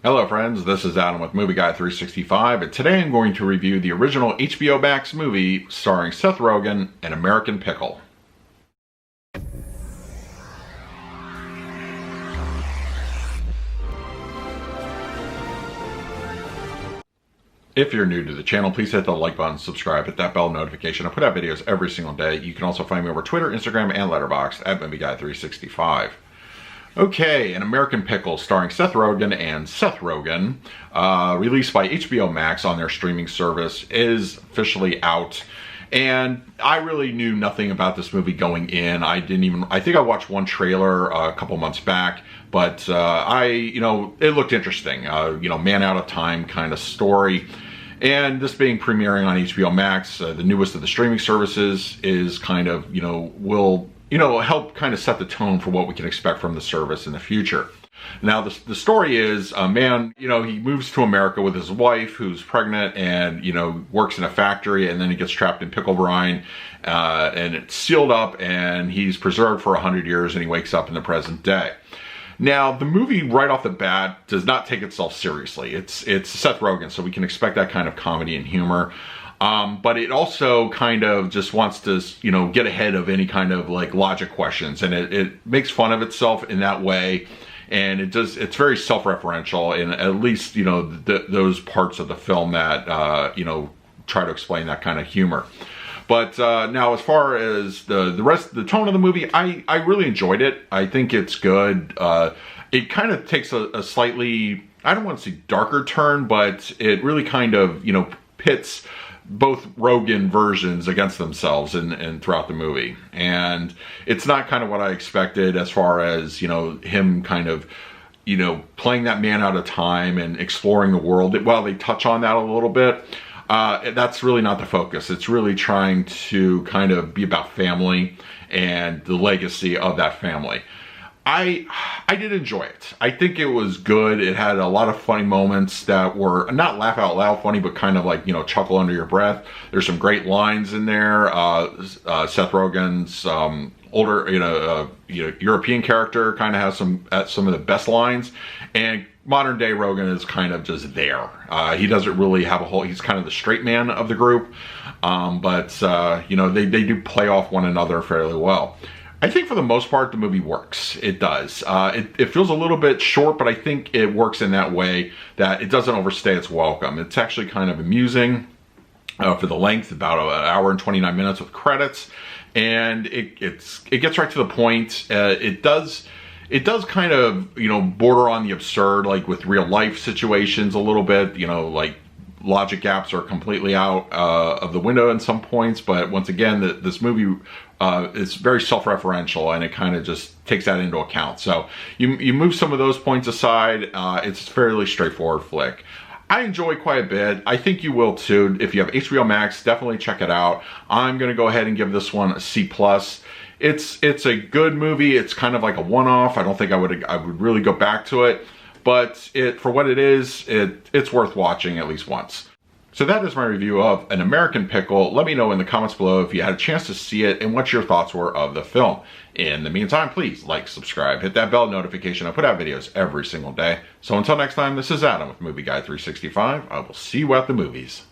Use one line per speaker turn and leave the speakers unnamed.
Hello friends, this is Adam with Movie Guy 365, and today I'm going to review the original HBO Max movie starring Seth Rogen and American Pickle. If you're new to the channel, please hit the like button, subscribe, hit that bell notification. I put out videos every single day. You can also find me over Twitter, Instagram, and Letterboxd at Movie Guy 365. Okay, An American Pickle starring Seth Rogen and Seth Rogen, released by HBO Max on their streaming service, is officially out. And I really knew nothing about this movie going in. I think I watched one trailer a couple months back, but it looked interesting. Man out of time kind of story. And this being premiering on HBO Max, the newest of the streaming services, is kind of, will help kind of set the tone for what we can expect from the service in the future. Now, the story is a man, he moves to America with his wife who's pregnant and, works in a factory, and then he gets trapped in pickle brine, and it's sealed up and he's preserved for 100 years and he wakes up in the present day. Now, the movie right off the bat does not take itself seriously. It's Seth Rogen, so we can expect that kind of comedy and humor. But it also kind of just wants to, get ahead of any kind of logic questions, and it makes fun of itself in that way, and it's very self-referential in at least, those parts of the film that, try to explain that kind of humor. But now, as far as the tone of the movie, I really enjoyed it. I think it's good. It kind of takes a slightly, I don't want to say darker turn, but it really kind of, pits both Rogen versions against themselves and throughout the movie. And it's not kind of what I expected as far as, him kind of, playing that man out of time and exploring the world. While they touch on that a little bit, that's really not the focus. It's really trying to kind of be about family and the legacy of that family. I did enjoy it. I think it was good. It had a lot of funny moments that were not laugh out loud funny, but kind of chuckle under your breath. There's some great lines in there. Seth Rogen's older, European character kind of has some of the best lines, and modern day Rogen is kind of just there. He doesn't really have he's kind of the straight man of the group, but they do play off one another fairly well. I think for the most part, the movie works. It does. It feels a little bit short, but I think it works in that way that it doesn't overstay its welcome. It's actually kind of amusing for the length, about an hour and 29 minutes with credits, and it gets right to the point. It does kind of, border on the absurd, with real life situations a little bit, logic gaps are completely out of the window in some points, but once again, this movie is very self-referential, and it kind of just takes that into account. So you move some of those points aside, it's a fairly straightforward flick. I enjoy quite a bit. I think you will too. If you have HBO Max, definitely check it out. I'm going to go ahead and give this one a C+. It's a good movie. It's kind of like a one-off. I don't think I would really go back to it. But for what it is, it's worth watching at least once. So that is my review of An American Pickle. Let me know in the comments below if you had a chance to see it and what your thoughts were of the film. In the meantime, please like, subscribe, hit that bell notification. I put out videos every single day. So until next time, this is Adam with Movie Guy 365. I will see you at the movies.